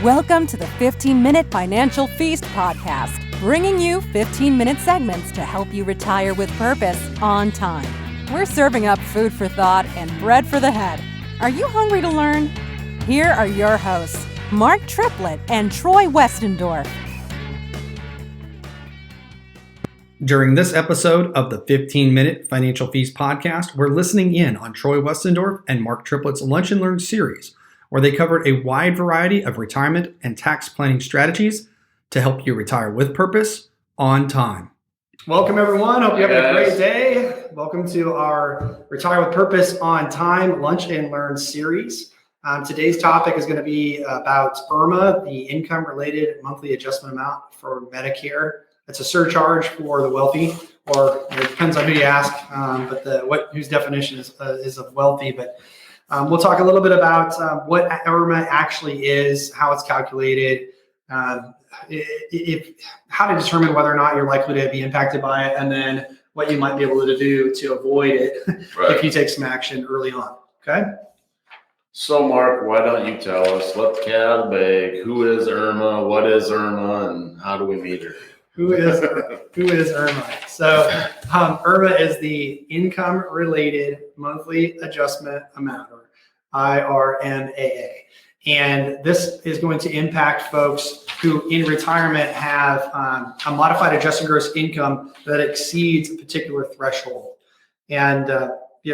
Welcome to the 15-Minute Financial Feast podcast, bringing you 15-minute segments to help you retire with purpose on time. We're serving up food for thought and bread for the head. Are you hungry to learn? Here are your hosts, Mark Triplett and Triplett-Westendorf. During this episode of the 15-Minute Financial Feast podcast, we're listening in on Triplett-Westendorf and Mark Triplett's Lunch and Learn series, where they covered a wide variety of retirement and tax planning strategies to help you retire with purpose on time. Welcome, everyone. Hope you have a great day. Welcome to our Retire with Purpose on Time Lunch and Learn series. Today's topic is going to be about IRMAA, the income-related monthly adjustment amount for Medicare. It's a surcharge for the wealthy, or it depends on who you ask, but whose definition is of wealthy. But we'll talk a little bit about what IRMAA actually is, how it's calculated, how to determine whether or not you're likely to be impacted by it, and then what you might be able to do to avoid it if you take some action early on. Okay? So, Mark, why don't you tell us, let's cat bag, who is IRMAA, what is IRMAA, and how do we meet her? Who is IRMAA? So IRMAA is the income-related monthly adjustment amount, or IRMAA. And this is going to impact folks who in retirement have a modified adjusted gross income that exceeds a particular threshold. And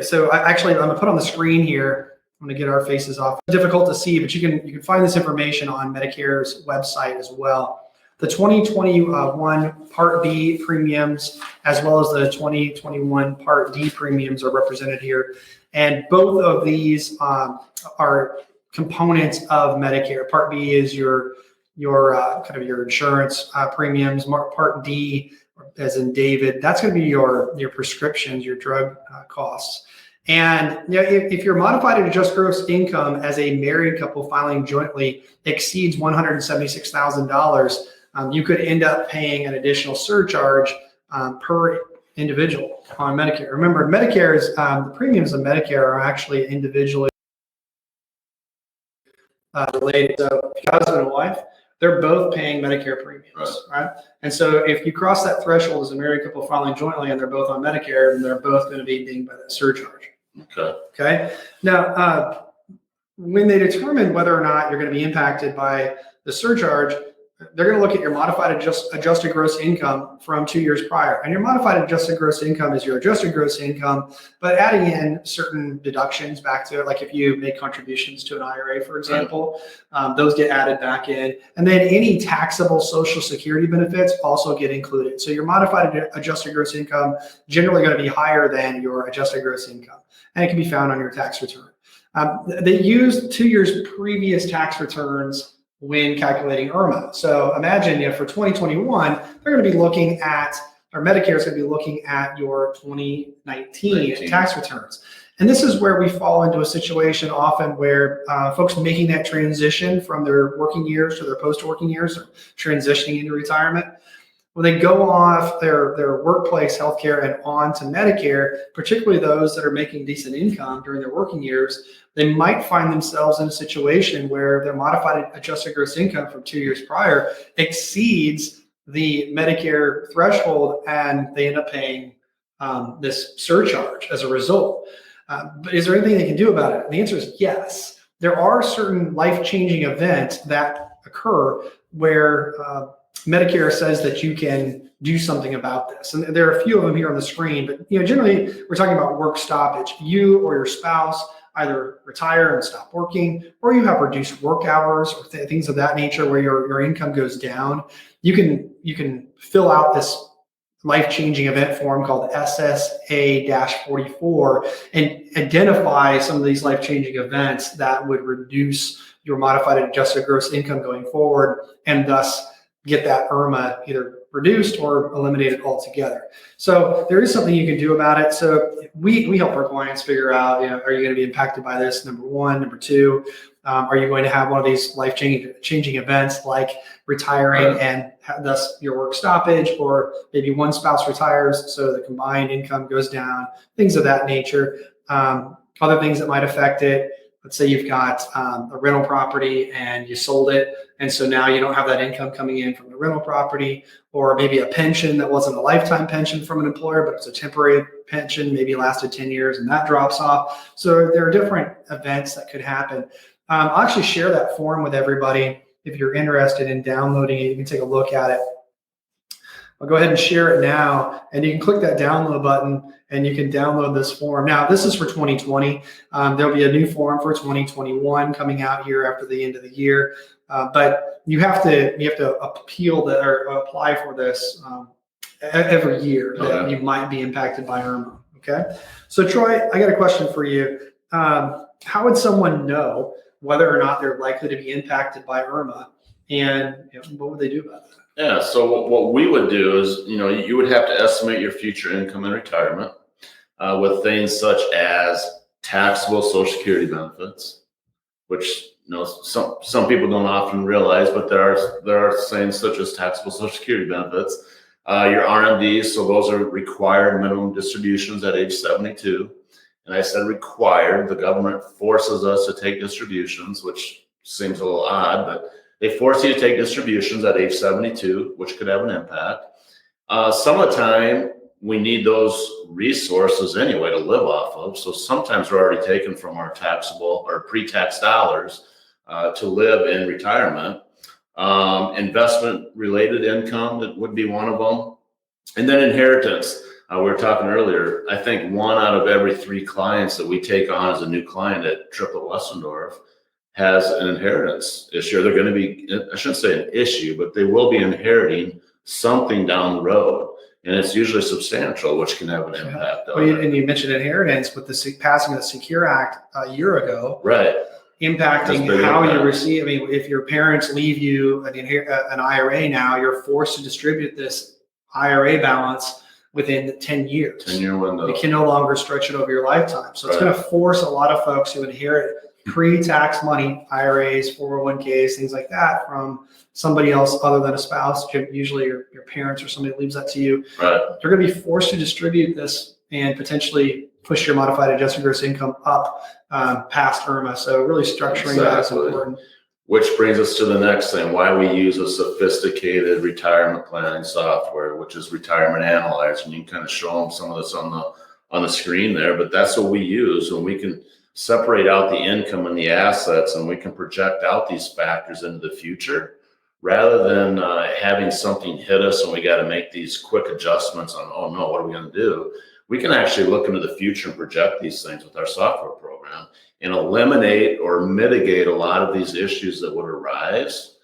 so I'm going to put on the screen here. I'm going to get our faces off. It's difficult to see, but you can find this information on Medicare's website as well. The 2021 Part B premiums, as well as the 2021 Part D premiums, are represented here. And both of these are components of Medicare. Part B is your kind of your insurance premiums. Part D, as in David, that's going to be your prescriptions, your drug costs. And if your modified adjusted gross income as a married couple filing jointly exceeds $176,000, you could end up paying an additional surcharge per individual on Medicare. Remember, Medicare's the premiums of Medicare are actually individually related. So, if you have a husband and wife, they're both paying Medicare premiums, right? And so, if you cross that threshold as a married couple filing jointly, and they're both on Medicare, then they're both going to be dinged by that surcharge. Okay. Now, when they determine whether or not you're going to be impacted by the surcharge, they're going to look at your modified adjusted gross income from 2 years prior. And your modified adjusted gross income is your adjusted gross income, but adding in certain deductions back to it, like if you make contributions to an IRA, for example, those get added back in. And then any taxable Social Security benefits also get included. So your modified adjusted gross income generally going to be higher than your adjusted gross income. And it can be found on your tax return. They use 2 years previous tax returns when calculating IRMAA. So imagine, for 2021, they're going to be looking at, or Medicare is going to be looking at your 2019 tax returns. And this is where we fall into a situation often where folks making that transition from their working years to their post-working years, or transitioning into retirement, when they go off their workplace healthcare and on to Medicare, particularly those that are making decent income during their working years, they might find themselves in a situation where their modified adjusted gross income from 2 years prior exceeds the Medicare threshold, and they end up paying this surcharge as a result. But is there anything they can do about it? And the answer is yes. There are certain life-changing events that occur where Medicare says that you can do something about this. And there are a few of them here on the screen, but generally we're talking about work stoppage. You or your spouse either retire and stop working, or you have reduced work hours, or things of that nature where your income goes down. You can fill out this life-changing event form called SSA-44 and identify some of these life-changing events that would reduce your modified adjusted gross income going forward, and thus get that IRMAA either reduced or eliminated altogether. So there is something you can do about it. So we help our clients figure out, are you going to be impacted by this? Number one. Number two, are you going to have one of these life-changing events like retiring and thus your work stoppage, or maybe one spouse retires so the combined income goes down, things of that nature. Other things that might affect it, let's say you've got a rental property and you sold it. And so now you don't have that income coming in from the rental property, or maybe a pension that wasn't a lifetime pension from an employer, but it's a temporary pension, maybe lasted 10 years and that drops off. So there are different events that could happen. I'll actually share that form with everybody. If you're interested in downloading it, you can take a look at it. I'll go ahead and share it now, and you can click that download button and you can download this form. Now, this is for 2020. There'll be a new form for 2021 coming out here after the end of the year. But you have to appeal that or apply for this every year that you might be impacted by IRMAA. Okay. So Troy, I got a question for you. How would someone know whether or not they're likely to be impacted by IRMAA, and what would they do about that? Yeah, so what we would do is, you would have to estimate your future income in retirement with things such as taxable Social Security benefits, which some people don't often realize, but there are things such as taxable Social Security benefits. Your RMDs, so those are required minimum distributions at age 72. And I said required. The government forces us to take distributions, which seems a little odd, but they force you to take distributions at age 72, which could have an impact. Some of the time, we need those resources anyway to live off of. So sometimes we're already taken from our taxable or pre-tax dollars to live in retirement. Investment-related income, that would be one of them. And then inheritance. We were talking earlier, I think 1 out of every 3 clients that we take on as a new client at Triplett-Westendorf has an inheritance issue. They're going to be, I shouldn't say an issue, but they will be inheriting something down the road. And it's usually substantial, which can have an impact on it. And you mentioned inheritance with the passing of the Secure Act a year ago. Right. Impacting how you receive. I mean, if your parents leave you an IRA now, you're forced to distribute this IRA balance within 10 years. 10-year window. You can no longer stretch it over your lifetime. So it's going to force a lot of folks who inherit pre-tax money, IRAs, 401ks, things like that, from somebody else other than a spouse, usually your parents or somebody leaves that to you. Right. They're going to be forced to distribute this and potentially push your modified adjusted gross income up past IRMAA. So really structuring that is important. Which brings us to the next thing, why we use a sophisticated retirement planning software, which is Retirement Analyzer. And you can kind of show them some of this on the screen there, but that's what we use, and we can separate out the income and the assets, and we can project out these factors into the future rather than having something hit us and we got to make these quick adjustments on, oh no, what are we going to do? We can actually look into the future and project these things with our software program and eliminate or mitigate a lot of these issues that would arise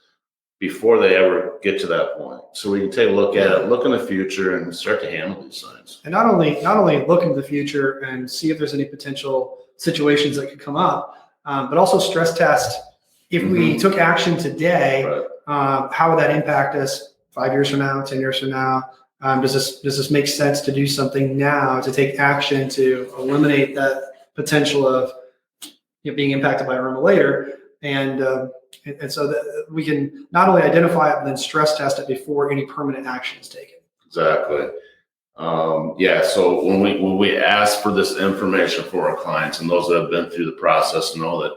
before they ever get to that point. So we can take a look at it, look in the future, and start to handle these things. And not only look into the future and see if there's any potential situations that could come up, but also stress test if we took action today. Right. How would that impact us 5 years from now, 10 years from now? Does this make sense to do something now to take action to eliminate that potential of being impacted by IRMAA later? And so that we can not only identify it, but then stress test it before any permanent action is taken. Exactly. So when we ask for this information for our clients, and those that have been through the process know that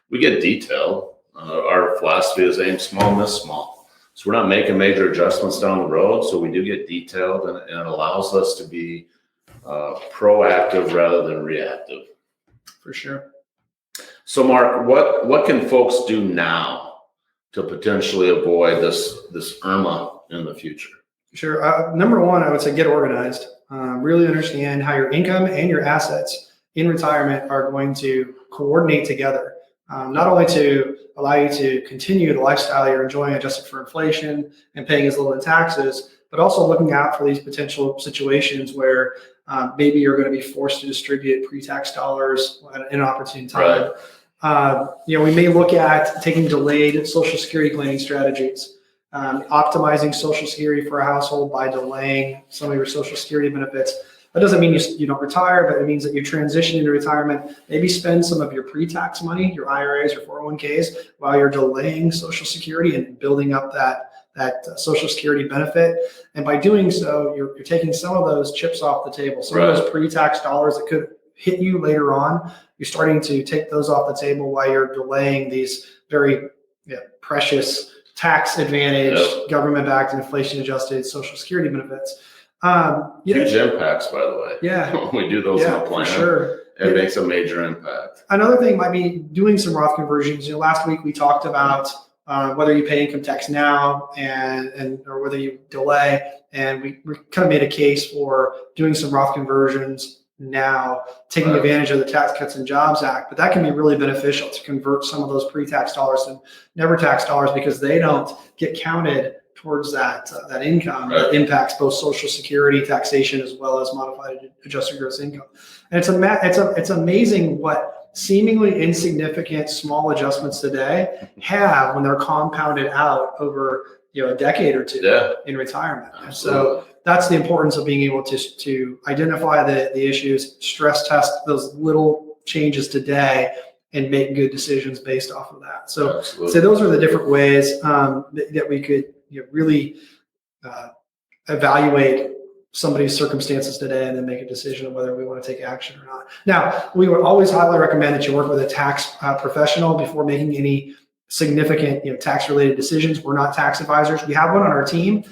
we get detailed. Our philosophy is aim small, miss small. So we're not making major adjustments down the road. So we do get detailed, and it allows us to be proactive rather than reactive. For sure. So Mark, what can folks do now to potentially avoid this IRMAA in the future? Sure. Number one, I would say get organized. Really understand how your income and your assets in retirement are going to coordinate together. Not only to allow you to continue the lifestyle you're enjoying adjusted for inflation and paying as little in taxes, but also looking out for these potential situations where maybe you're going to be forced to distribute pre-tax dollars at an opportune time. Right. We may look at taking delayed Social Security planning strategies, optimizing Social Security for a household by delaying some of your Social Security benefits. That doesn't mean you don't retire, but it means that you transition into retirement, maybe spend some of your pre-tax money, your IRAs, your 401ks, while you're delaying Social Security and building up that Social Security benefit. And by doing so, you're taking some of those chips off the table, some of those pre-tax dollars that could hit you later on, you're starting to take those off the table while you're delaying these very precious tax advantage, government-backed, inflation-adjusted Social Security benefits. Huge impacts, by the way. Yeah. When we do those in a plan, for sure. It makes a major impact. Another thing might be doing some Roth conversions. Last week we talked about whether you pay income tax now and or whether you delay, and we kind of made a case for doing some Roth conversions now, taking advantage of the Tax Cuts and Jobs Act. But that can be really beneficial to convert some of those pre-tax dollars to never tax dollars, because they don't get counted towards that income that impacts both Social Security taxation as well as modified adjusted gross income. And it's amazing what seemingly insignificant small adjustments today have when they're compounded out over a decade or two in retirement. And so that's the importance of being able to identify the issues, stress test those little changes today, and make good decisions based off of that. So those are the different ways that we could really evaluate somebody's circumstances today and then make a decision of whether we want to take action or not. Now, we would always highly recommend that you work with a tax professional before making any significant tax-related decisions. We're not tax advisors. We have one on our team.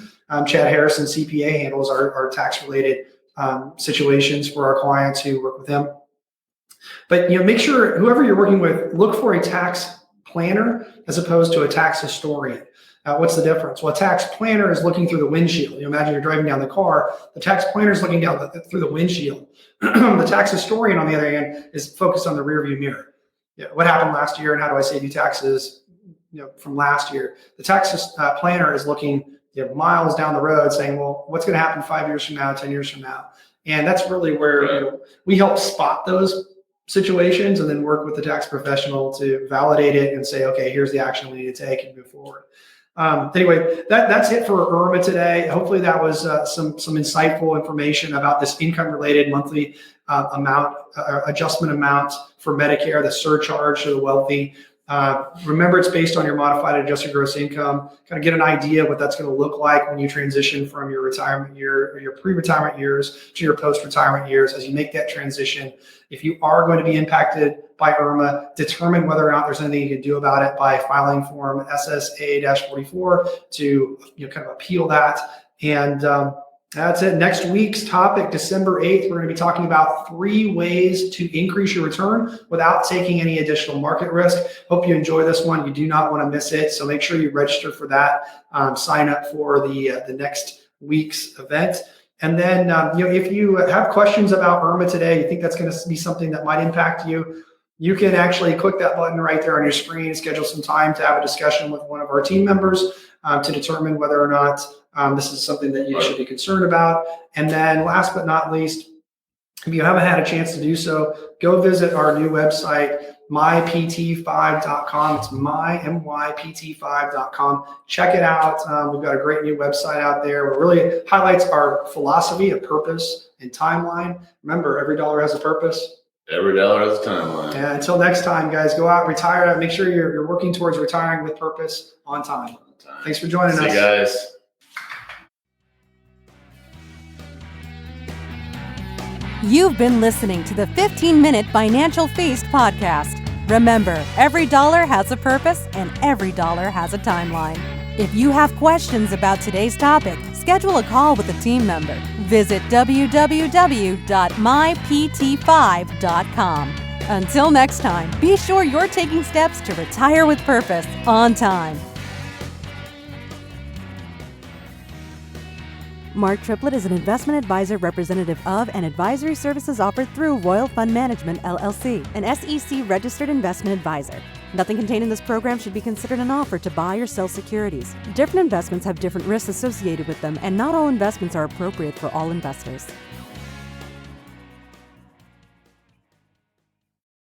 Chad Harrison, CPA, handles our tax-related situations for our clients who work with him. But make sure whoever you're working with, look for a tax planner as opposed to a tax historian. What's the difference? Well, a tax planner is looking through the windshield. Imagine you're driving down the car. The tax planner is looking down through the windshield. The tax historian, on the other hand, is focused on the rearview mirror. What happened last year, and how do I save you taxes from last year? The tax planner is looking miles down the road, saying, well, what's going to happen 5 years from now, 10 years from now? And that's really where we help spot those situations and then work with the tax professional to validate it and say, okay, here's the action we need to take and move forward. Anyway, that's it for IRMAA today. Hopefully that was some insightful information about this income-related monthly adjustment amount for Medicare, the surcharge to the wealthy. Remember, it's based on your modified adjusted gross income. Kind of get an idea what that's going to look like when you transition from your retirement year or your pre-retirement years to your post-retirement years. As you make that transition, if you are going to be impacted by IRMAA, determine whether or not there's anything you can do about it by filing form SSA-44 to kind of appeal that. And that's it. Next week's topic, December 8th, we're going to be talking about 3 ways to increase your return without taking any additional market risk. Hope you enjoy this one. You do not want to miss it. So make sure you register for that. Sign up for the next week's event. And then, if you have questions about IRMAA today, you think that's going to be something that might impact you, you can actually click that button right there on your screen, schedule some time to have a discussion with one of our team members to determine whether or not this is something that you should be concerned about. And then last but not least, if you haven't had a chance to do so, go visit our new website, mypt5.com. It's mypt5.com. Check it out. We've got a great new website out there. It really highlights our philosophy of purpose and timeline. Remember, every dollar has a purpose. Every dollar has a timeline. And until next time, guys, go out, retire. Make sure you're working towards retiring with purpose on time. Thanks for joining us. See you guys. You've been listening to the 15-Minute Financial Feast podcast. Remember, every dollar has a purpose and every dollar has a timeline. If you have questions about today's topic, schedule a call with a team member. Visit www.mypt5.com. Until next time, be sure you're taking steps to retire with purpose on time. Mark Triplett is an investment advisor representative of and advisory services offered through Royal Fund Management, LLC, an SEC-registered investment advisor. Nothing contained in this program should be considered an offer to buy or sell securities. Different investments have different risks associated with them, and not all investments are appropriate for all investors.